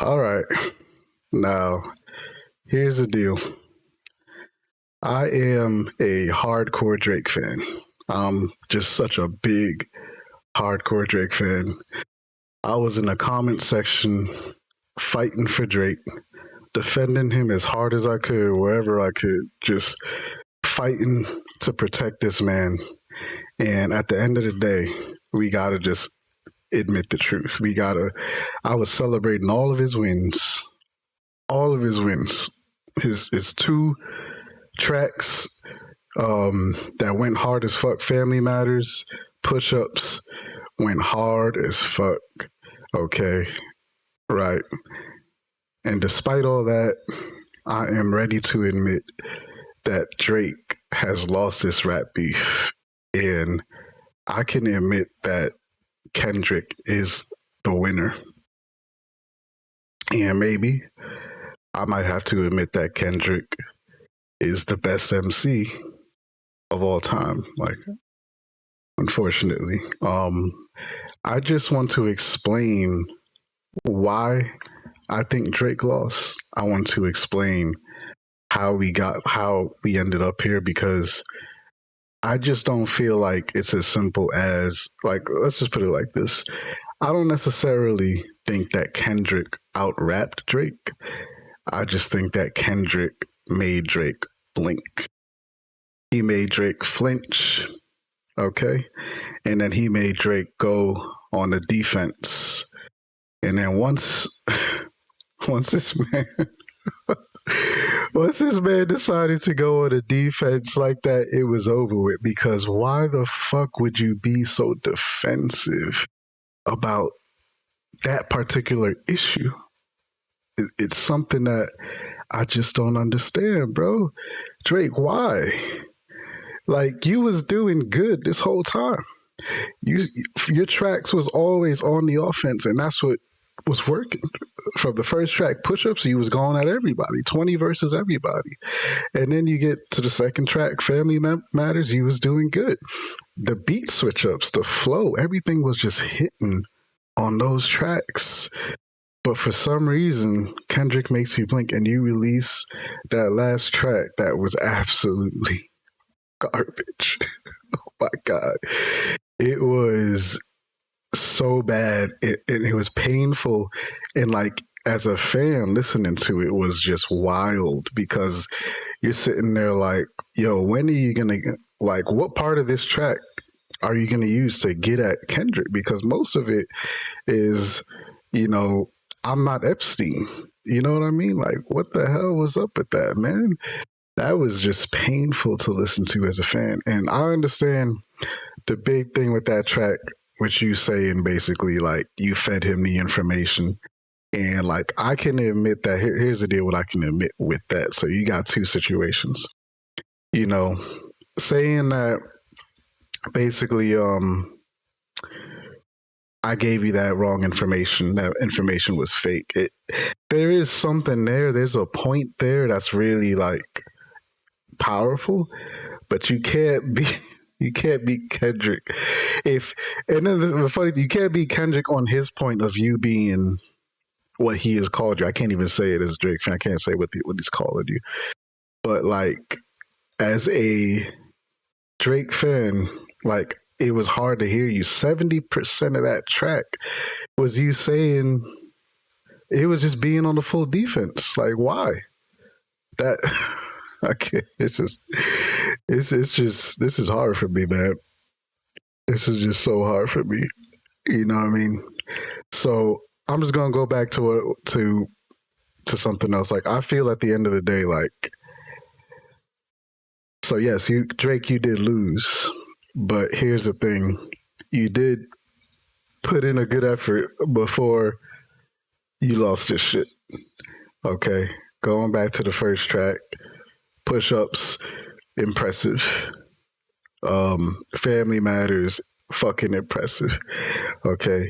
All right. Now, here's the deal. I am a hardcore Drake fan. I'm just such a big hardcore Drake fan. I was in the comment section fighting for Drake, defending him as hard as I could, wherever I could, just fighting to protect this man. And at the end of the day, we gotta just admit the truth. I was celebrating all of his wins. His two tracks that went hard as fuck. Family Matters, Push Ups went hard as fuck. Okay, right. And despite all that, I am ready to admit that Drake has lost this rap beef. And I can admit that Kendrick is the winner. And maybe I might have to admit that Kendrick is the best MC of all time. Like, unfortunately. I just want to explain why I think Drake lost. I want to explain how we ended up here because I just don't feel like it's as simple as like let's just put it like this. I don't necessarily think that Kendrick out rapped Drake. I just think that Kendrick made Drake blink. He made Drake flinch, okay? And then he made Drake go on the defense. And then once this man once this man decided to go on the defense like that, it was over with because why the fuck would you be so defensive about that particular issue? It's something that I just don't understand, bro. Drake, why? Like you was doing good this whole time. Your tracks was always on the offense, and that's what was working. From the first track, Push Ups, you was going at everybody, 20 versus everybody. And then you get to the second track, Family Matters, you was doing good. The beat switch ups, the flow, everything was just hitting on those tracks. But for some reason, Kendrick makes you blink, and you release that last track that was absolutely garbage. Oh my God. It was so bad. It was painful. And like, as a fan listening to it was just wild because you're sitting there like, yo, when are you going to, like, what part of this track are you going to use to get at Kendrick? Because most of it is, I'm not Epstein. You know what I mean? Like, what the hell was up with that, man? That was just painful to listen to as a fan. And I understand the big thing with that track, which you saying basically like you fed him the information. And like I can admit that here's the deal what I can admit with that. So you got two situations. Saying that basically I gave you that wrong information. That information was fake. There is something there. There's a point there that's really like powerful, but you can't beat Kendrick. And then the funny thing, you can't beat Kendrick on his point of view being what he has called you. I can't even say it as Drake fan. I can't say what he's calling you. But like as a Drake fan, like it was hard to hear you. 70% of that track was you saying it was just being on the full defense. Like why? That okay. This is hard for me, man. This is just so hard for me. You know what I mean? So I'm just gonna go back to something else. Like I feel at the end of the day, like so yes, Drake, you did lose, but here's the thing: you did put in a good effort before you lost this shit. Okay, going back to the first track, Push Ups, impressive. Family Matters, fucking impressive. Okay.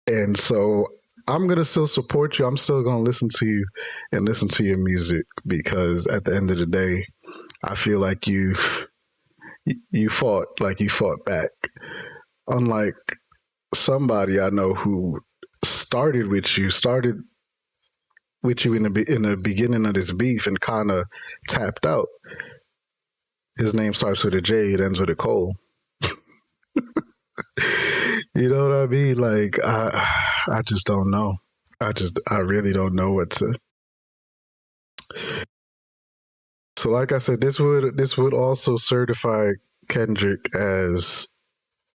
And so I'm gonna still support you. I'm still gonna listen to you and listen to your music because at the end of the day, I feel like you fought back. Unlike somebody I know who started with you in the beginning of this beef and kind of tapped out. His name starts with a J, it ends with a Cole. You know what I mean? Like I just don't know. I really don't know what to. So like I said, this would also certify Kendrick as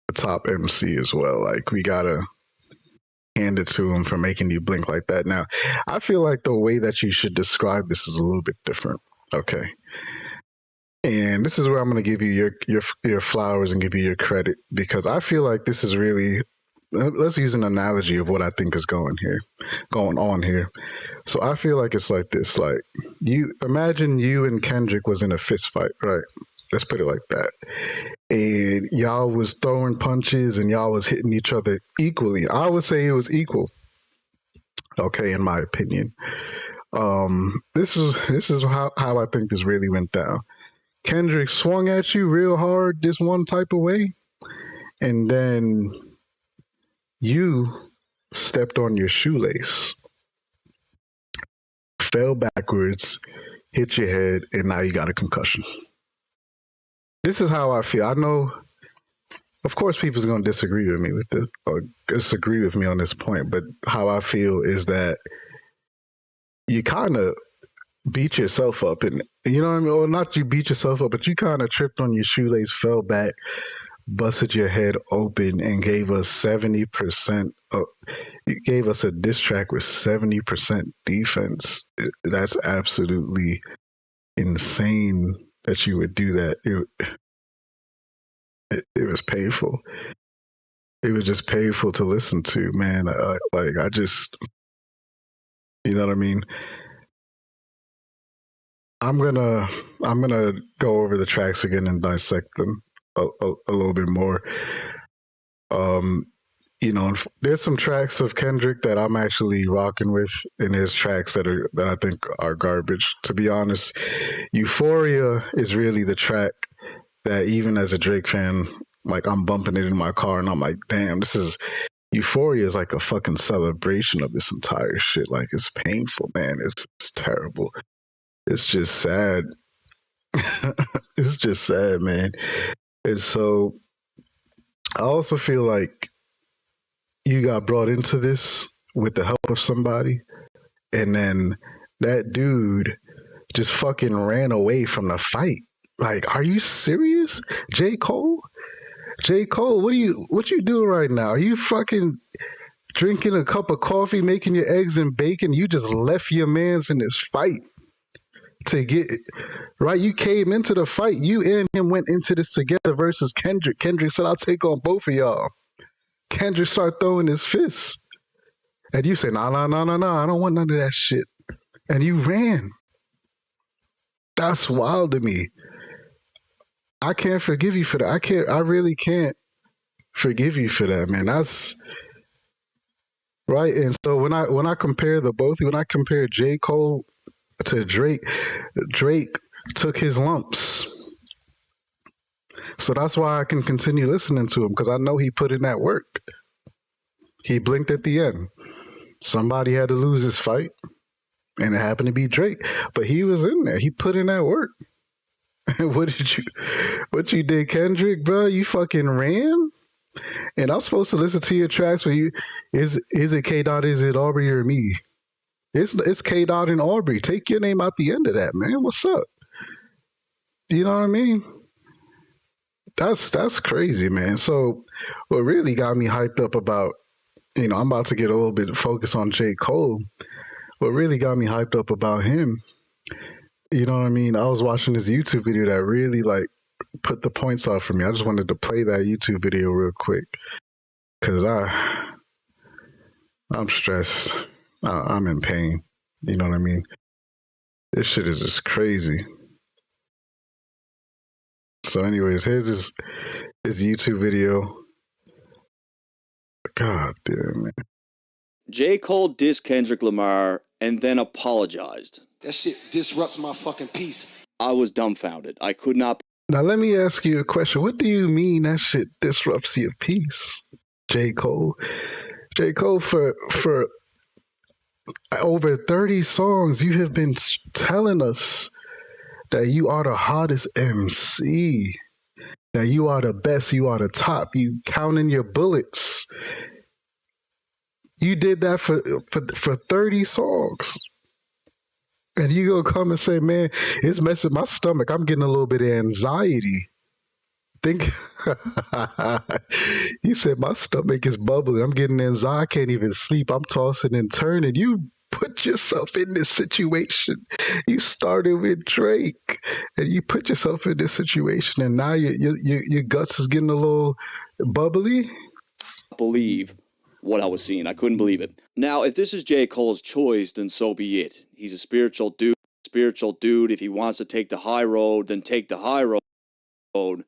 a top MC as well. Like we gotta hand it to him for making you blink like that. Now, I feel like the way that you should describe this is a little bit different. Okay. And this is where I'm going to give you your flowers and give you your credit because I feel like this is really let's use an analogy of what I think is going on here. So I feel like it's like this like you imagine you and Kendrick was in a fist fight, right? Let's put it like that. And y'all was throwing punches and y'all was hitting each other equally. I would say it was equal. Okay, in my opinion. This is how I think this really went down. Kendrick swung at you real hard this one type of way, and then you stepped on your shoelace, fell backwards, hit your head, and now you got a concussion. This is how I feel. I know, of course, people's going to disagree with me with this or disagree with me on this point, but how I feel is that you kind of beat yourself up, and you know what I mean, or not you beat yourself up, but you kind of tripped on your shoelace, fell back, busted your head open, and gave us 70%. You gave us a diss track with 70% defense. That's absolutely insane that you would do that. It was painful. It was just painful to listen to, man. Like I just, you know what I mean. I'm gonna I'm gonna go over the tracks again and dissect them a little bit more. Um, there's some tracks of Kendrick that I'm actually rocking with, and there's tracks that I think are garbage. To be honest, Euphoria is really the track that even as a Drake fan, like I'm bumping it in my car, and I'm like, damn, this is Euphoria is like a fucking celebration of this entire shit. Like it's painful, man. It's terrible. It's just sad. It's just sad, man. And so I also feel like you got brought into this with the help of somebody, and then that dude just fucking ran away from the fight. Like, are you serious? J. Cole? J. Cole, what you doing right now? Are you fucking drinking a cup of coffee, making your eggs and bacon? You just left your mans in this fight to get right. You came into the fight. You and him went into this together versus Kendrick. Kendrick said, "I'll take on both of y'all." Kendrick started throwing his fists, and you say, "Nah, nah, nah, nah, nah. I don't want none of that shit." And you ran. That's wild to me. I can't forgive you for that. I can't. I really can't forgive you for that, man. That's right. And so when I compare the both, when I compare J. Cole to Drake, Drake took his lumps. So that's why I can continue listening to him because I know he put in that work. He blinked at the end. Somebody had to lose his fight, and it happened to be Drake. But he was in there. He put in that work. What you did, Kendrick, bro? You fucking ran, and I'm supposed to listen to your tracks for you. Is it K Dot? Is it Aubrey or me? It's K Dot and Aubrey. Take your name out the end of that, man. What's up? You know what I mean? That's crazy, man. So what really got me hyped up about, I'm about to get a little bit focused on J. Cole. What really got me hyped up about him, you know what I mean? I was watching this YouTube video that really like put the points off for me. I just wanted to play that YouTube video real quick because I'm stressed. I'm in pain. You know what I mean? This shit is just crazy. So, anyways, here's this YouTube video. God damn, man. J. Cole dissed Kendrick Lamar and then apologized. That shit disrupts my fucking peace. I was dumbfounded. I could not. Now, let me ask you a question. What do you mean that shit disrupts your peace, J. Cole? J. Cole, for over 30 songs, you have been telling us that you are the hottest MC, that you are the best, you are the top, you counting your bullets. You did that for 30 songs. And you gonna come and say, man, it's messing with my stomach. I'm getting a little bit of anxiety. Think he said my stomach is bubbling. I'm getting anxiety. I can't even sleep. I'm tossing and turning. You put yourself in this situation. You started with Drake, and you put yourself in this situation, and now your guts is getting a little bubbly. Believe what I was seeing. I couldn't believe it. Now, if this is J. Cole's choice, then so be it. He's a spiritual dude. If he wants to take the high road, then take the high road.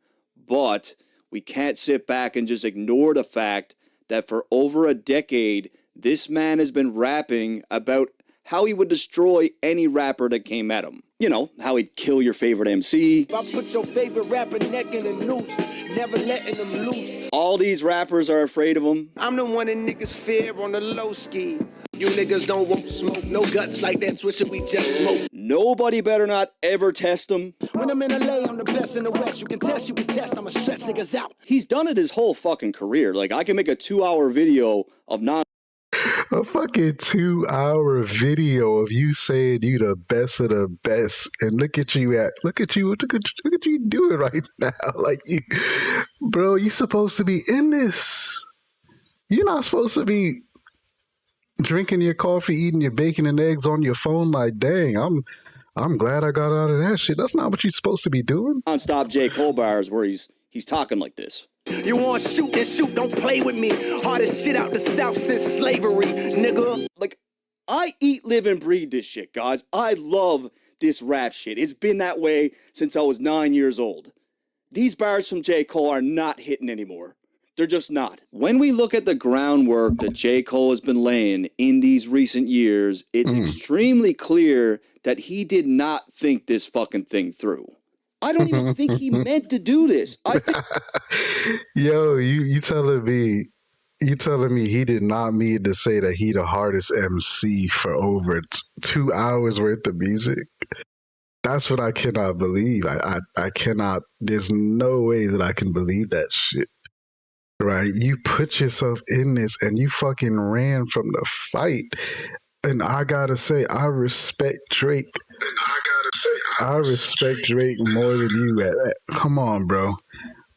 But we can't sit back and just ignore the fact that for over a decade, this man has been rapping about how he would destroy any rapper that came at him. You know, how he'd kill your favorite MC. I put your favorite rapper neck in a noose, never letting them loose. All these rappers are afraid of him. I'm the one that niggas fear on the low ski. You niggas don't want smoke, no guts like that swisher we just smoke. Nobody better not ever test him. When I'm in LA, I'm the best in the West. You can test, I'ma stretch niggas out. He's done it his whole fucking career. Like, I can make a 2-hour video of A fucking 2-hour video of you saying you the best of the best, and look at you doing right now. Like, you, bro, you supposed to be in this. You're not supposed to be drinking your coffee, eating your bacon and eggs on your phone. Like, dang, I'm glad I got out of that shit. That's not what you're supposed to be doing. non-stop J. Cole bars where he's talking like this. You want shoot and shoot, don't play with me. Hardest shit out the South since slavery, nigga. Like, I eat, live, and breathe this shit, guys. I love this rap shit. It's been that way since I was 9 years old. These bars from J. Cole are not hitting anymore. They're just not. When we look at the groundwork that J. Cole has been laying in these recent years, it's extremely clear that he did not think this fucking thing through. I don't even think he meant to do this. I think Yo, you telling me he did not mean to say that he the hardest MC for over 2 hours worth of music? That's what I cannot believe. I cannot. There's no way that I can believe that shit. Right? You put yourself in this and you fucking ran from the fight. And I gotta say, I respect Drake. I respect Drake more than you. Come on, bro.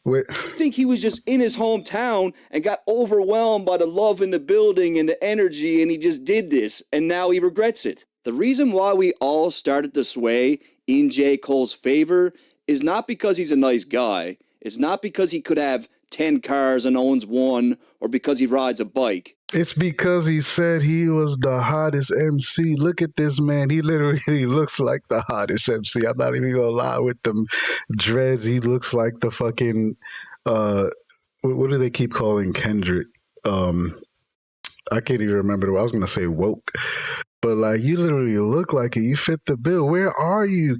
I think he was just in his hometown and got overwhelmed by the love in the building and the energy, and he just did this, and now he regrets it. The reason why we all started to sway in J. Cole's favor is not because he's a nice guy. It's not because he could have 10 cars and owns one, or because he rides a bike. It's because he said he was the hottest MC. Look at this man. He literally looks like the hottest MC. I'm not even gonna lie, with them dreads. He looks like the fucking what do they keep calling Kendrick? I can't even remember. I was gonna say woke. But like, you literally look like it. You fit the bill. Where are you,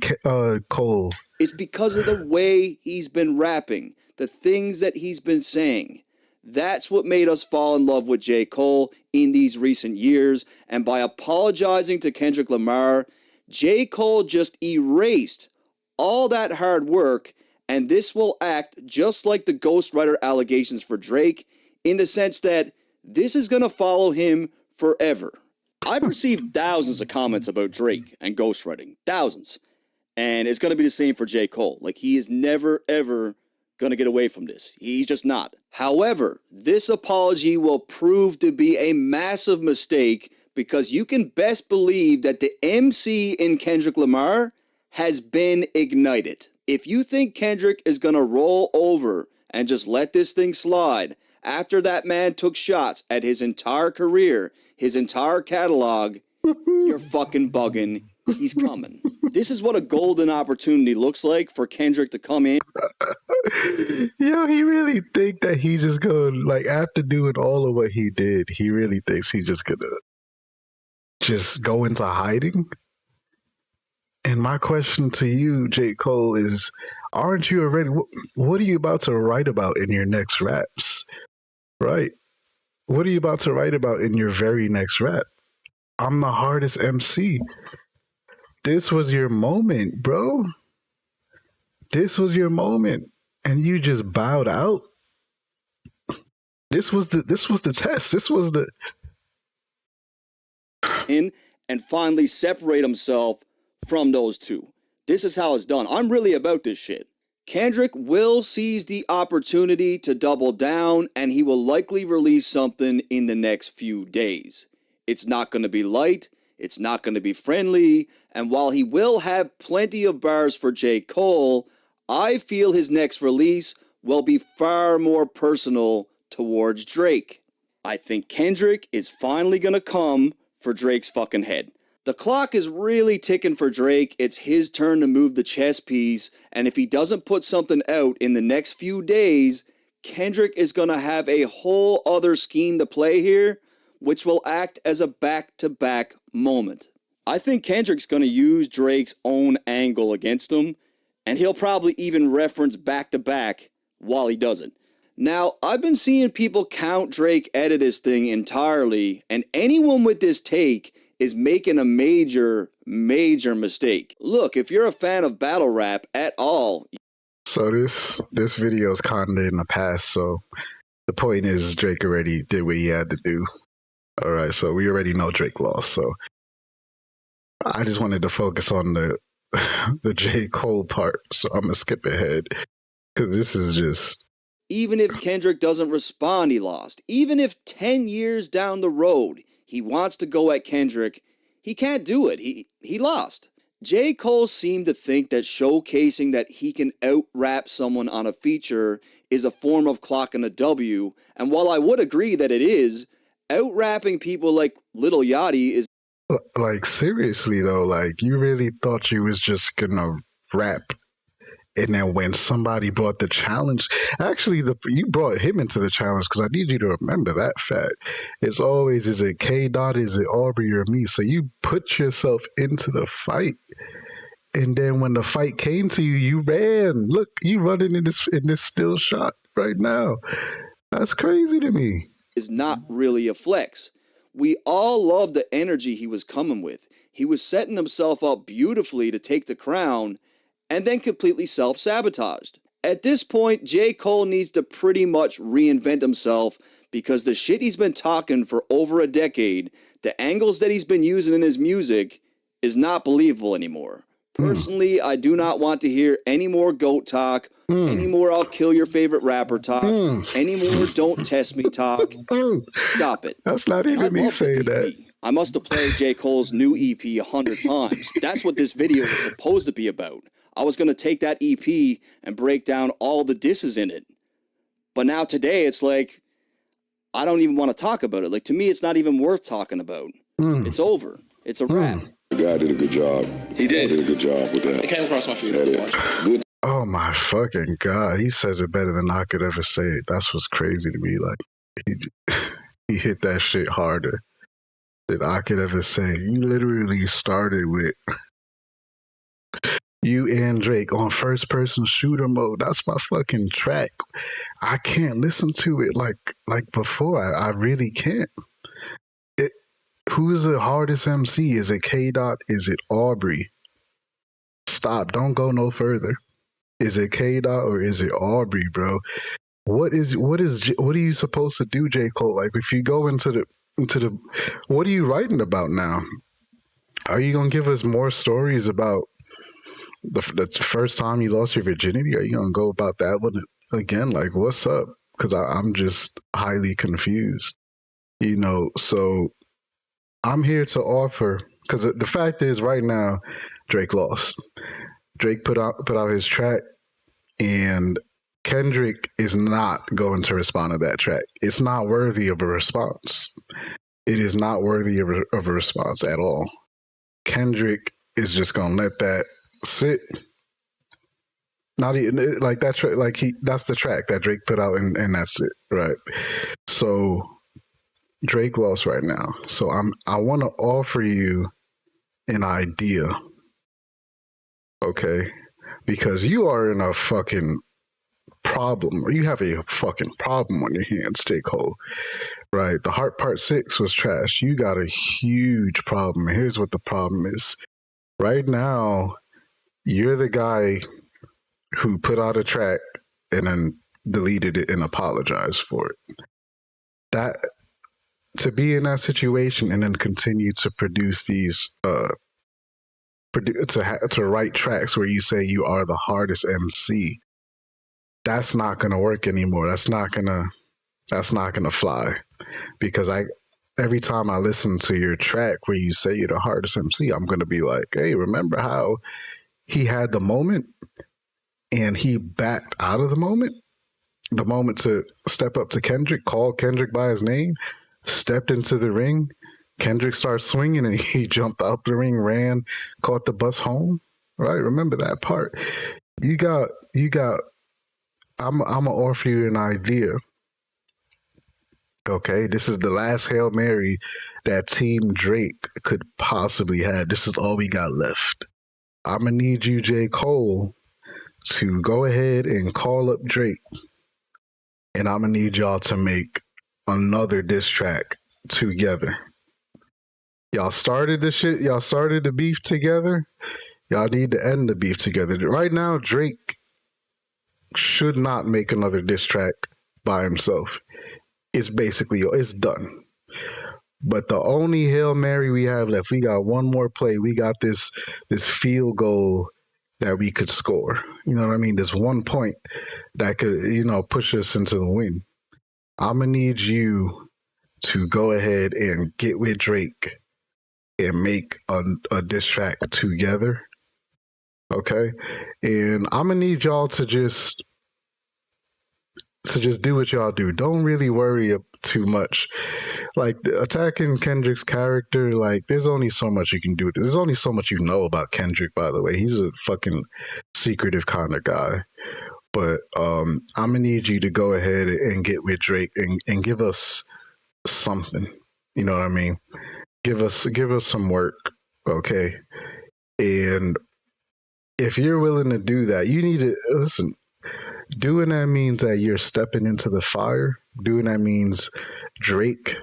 Cole? It's because of the way he's been rapping, the things that he's been saying. That's what made us fall in love with J. Cole in these recent years. And by apologizing to Kendrick Lamar, J. Cole just erased all that hard work. And this will act just like the ghostwriter allegations for Drake, in the sense that this is going to follow him forever. I've received thousands of comments about Drake and ghostwriting. Thousands. And it's going to be the same for J. Cole. Like, he is never, ever going to get away from this. He's just not. However, this apology will prove to be a massive mistake, because you can best believe that the MC in Kendrick Lamar has been ignited. If you think Kendrick is going to roll over and just let this thing slide after that man took shots at his entire career, his entire catalog, you're fucking bugging. He's coming. This is what a golden opportunity looks like for Kendrick to come in. Yo, he really think that he just gonna, like, after doing all of what he did, he really thinks he's just gonna just go into hiding? And my question to you, J. Cole, is, aren't you already, what are you about to write about in your next raps? Right? What are you about to write about in your very next rap? I'm the hardest MC. This was your moment, bro. This was your moment. And you just bowed out. This was the test. This was the in and finally separate himself from those two. This is how it's done. I'm really about this shit. Kendrick will seize the opportunity to double down, and he will likely release something in the next few days. It's not going to be light, it's not going to be friendly, and while he will have plenty of bars for J. Cole, I feel his next release will be far more personal towards Drake. I think Kendrick is finally going to come for Drake's fucking head. The clock is really ticking for Drake. It's his turn to move the chess piece, and if he doesn't put something out in the next few days, Kendrick is going to have a whole other scheme to play here, which will act as a back-to-back moment. I think Kendrick's going to use Drake's own angle against him, and he'll probably even reference back-to-back while he does it. Now, I've been seeing people count Drake edit his thing entirely, and anyone with this take is making a major mistake. Look, if you're a fan of battle rap at all... So this video is kinda in the past, so the point is Drake already did what he had to do. Alright, so we already know Drake lost, so I just wanted to focus on the J. Cole part, so I'm gonna skip ahead. Cause this is just... Even if Kendrick doesn't respond, he lost. Even if 10 years down the road he wants to go at Kendrick, he can't do it. He lost. J. Cole seemed to think that showcasing that he can out-rap someone on a feature is a form of clocking a W, and while I would agree that it is, out-rapping people like Lil Yachty is... Like, seriously though, like, you really thought you was just gonna rap, and then when somebody brought the challenge, actually, you brought him into the challenge, because I need you to remember that fact. It's always, is it K Dot, is it Aubrey or me? So you put yourself into the fight, and then when the fight came to you, you ran. Look, you running in this still shot right now. That's crazy to me. Is not really a flex. We all loved the energy he was coming with. He was setting himself up beautifully to take the crown, and then completely self-sabotaged. At this point, J. Cole needs to pretty much reinvent himself, because the shit he's been talking for over a decade, the angles that he's been using in his music, is not believable anymore. Personally, I do not want to hear any more GOAT talk, any more I'll kill your favorite rapper talk, any more don't test me talk. Stop it. That's not even me saying that. I must have played J. Cole's new EP 100 times. That's what this video was supposed to be about. I was going to take that EP and break down all the disses in it. But now today, it's like, I don't even want to talk about it. Like, to me, it's not even worth talking about. It's over. It's a wrap. The guy did a good job. He did. Did a good job with that. It came across my feed. Good. Oh my fucking God. He says it better than I could ever say it. That's what's crazy to me. Like, he hit that shit harder than I could ever say. He literally started with you and Drake on first person shooter mode. That's my fucking track. I can't listen to it like before. I really can't. Who's the hardest MC? Is it K Dot? Is it Aubrey? Stop. Don't go no further. Is it K Dot or is it Aubrey, bro? What are you supposed to do, J. Cole? Like, if you go into the what are you writing about now? Are you gonna give us more stories about the first time you lost your virginity? Are you gonna go about that one again? Like, what's up? Because I'm just highly confused. So I'm here to offer, because the fact is, right now, Drake lost. Drake put out his track, and Kendrick is not going to respond to that track. It's not worthy of a response. It is not worthy of a response at all. Kendrick is just gonna let that sit. Not even like that track. Like that's the track that Drake put out, and that's it, right? So Drake lost right now. So I want to offer you an idea, okay? Because you are in a fucking problem, or you have a fucking problem on your hands, J. Cole. right? The Heart Part 6 was trash. You got a huge problem. Here's what the problem is. Right now, you're the guy who put out a track and then deleted it and apologized for it. That to be in that situation and then continue to produce these to write tracks where you say you are the hardest MC, that's not gonna work anymore. That's not gonna fly because I every time I listen to your track where you say you're the hardest MC, I'm gonna be like, hey, remember how he had the moment and he backed out of the moment to step up to Kendrick, call Kendrick by his name, stepped into the ring. Kendrick started swinging and he jumped out the ring, ran, caught the bus home. Right? Remember that part. You got. I'm gonna offer you an idea. Okay, this is the last Hail Mary that Team Drake could possibly have. This is all we got left. I'm gonna need you, J. Cole, to go ahead and call up Drake, and I'm gonna need y'all to make another diss track together. Y'all started the shit. Y'all started the beef together. Y'all need to end the beef together. Right now, Drake should not make another diss track by himself. It's done. But the only Hail Mary we have left, we got one more play. We got this field goal that we could score. You know what I mean? This 1 point that could, push us into the win. I'm gonna need you to go ahead and get with Drake and make a diss track together. Okay? And I'm gonna need y'all to just do what y'all do. Don't really worry too much. Like attacking Kendrick's character, like there's only so much you can do with it. There's only so much you know about Kendrick, by the way. He's a fucking secretive kind of guy. But I'm gonna need you to go ahead and get with Drake and give us something. You know what I mean? Give us some work, okay? And if you're willing to do that, you need to listen. Doing that means that you're stepping into the fire. Doing that means Drake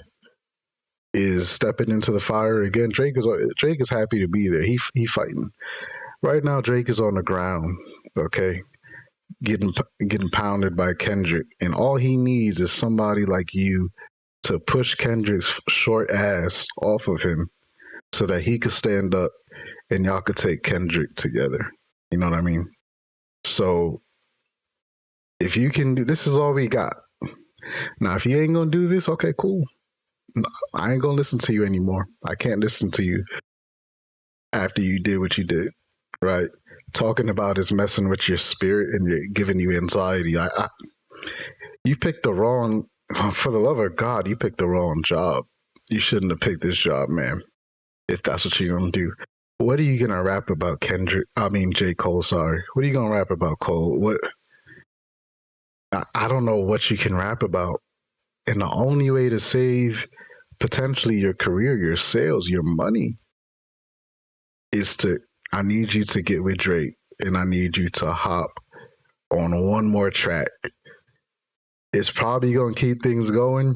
is stepping into the fire again. Drake is happy to be there. He fighting right now. Drake is on the ground, okay, getting pounded by Kendrick, and all he needs is somebody like you to push Kendrick's short ass off of him so that he could stand up and y'all could take Kendrick together. You know what I mean? So if you can do this, is all we got. Now, if you ain't gonna do this, okay, cool. I ain't gonna listen to you anymore. I can't listen to you after you did what you did, right? Talking about is messing with your spirit and giving you anxiety. You picked the wrong. For the love of God, you picked the wrong job. You shouldn't have picked this job, man. If that's what you're gonna do, what are you gonna rap about, Kendrick? I mean, J. Cole. Sorry. What are you gonna rap about, Cole? What? I don't know what you can rap about. And the only way to save potentially your career, your sales, your money is I need you to get with Drake and I need you to hop on one more track. It's probably going to keep things going,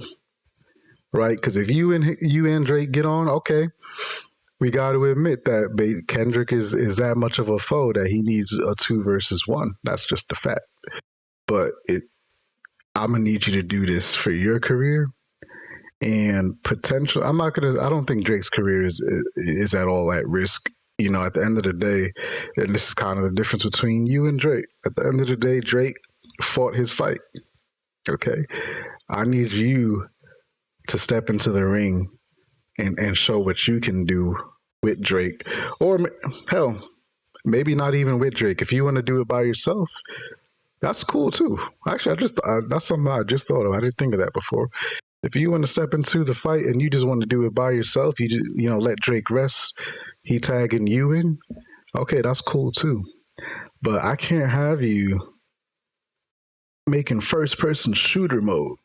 right? Because if you and Drake get on, okay, we got to admit that Kendrick is that much of a foe that he needs a 2 versus 1. That's just the fact. But I'm gonna need you to do this for your career and potential. I don't think Drake's career is at all at risk. At the end of the day, and this is kind of the difference between you and Drake. At the end of the day, Drake fought his fight. Okay, I need you to step into the ring and show what you can do with Drake, or hell, maybe not even with Drake. If you want to do it by yourself, that's cool too. Actually, that's something I just thought of. I didn't think of that before. If you want to step into the fight and you just want to do it by yourself, you just, let Drake rest. He tagging you in. Okay, that's cool too. But I can't have you making first person shooter mode.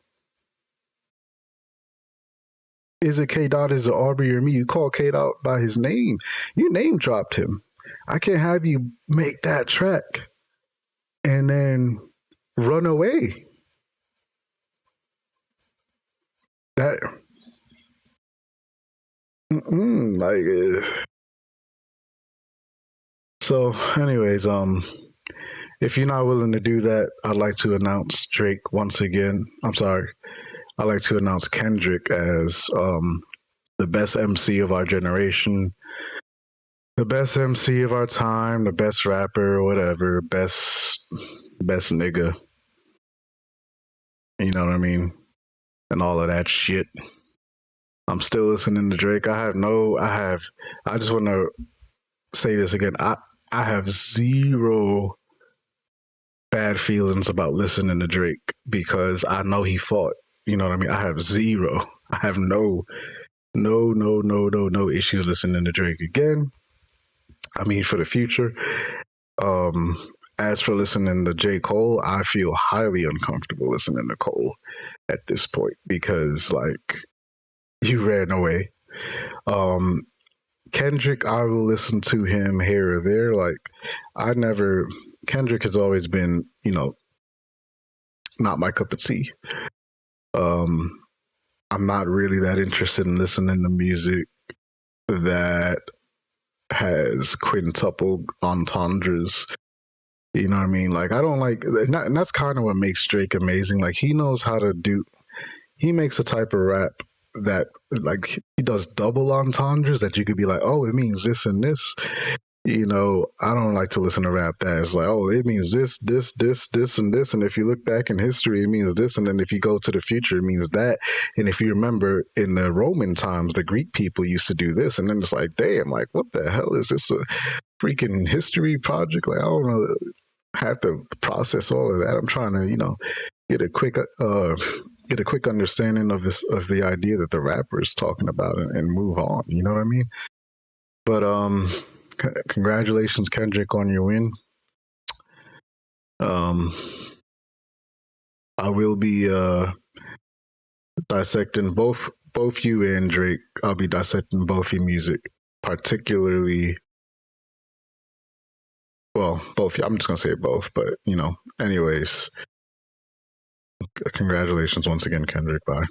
Is it K Dot? Is it Aubrey or me? You call K Dot by his name. You name dropped him. I can't have you make that track and then run away. that like so anyways, if you're not willing to do that, I'd like to announce Drake once again. I'm sorry. I'd like to announce Kendrick as the best MC of our generation, the best MC of our time, the best rapper, whatever, best nigga. You know what I mean? And all of that shit. I'm still listening to Drake. I just want to say this again. I have zero bad feelings about listening to Drake because I know he fought. You know what I mean? I have zero. I have no issues listening to Drake again. I mean, for the future. Um, as for listening to J. Cole, I feel highly uncomfortable listening to Cole at this point because, like, you ran away. Um, Kendrick, I will listen to him here or there. Like, Kendrick has always been, not my cup of tea. Um, I'm not really that interested in listening to music that has quintuple entendres. You know what I mean? Like, I don't like, and that's kind of what makes Drake amazing. Like, he makes a type of rap that, like, he does double entendres that you could be like, oh, it means this and this. I don't like to listen to rap that it's like, oh, it means this, and this. And if you look back in history, it means this. And then if you go to the future, it means that. And if you remember in the Roman times, the Greek people used to do this. And then it's like, damn, like, what the hell is this? A freaking history project? Like, I don't know. Have to process all of that. I'm trying to, get a quick understanding of the idea that the rapper is talking about and move on. You know what I mean? But congratulations, Kendrick, on your win. I will be dissecting both you and Drake. I'll be dissecting both your music, particularly. Well, both. I'm just gonna say both, but anyways, congratulations once again, Kendrick. Bye.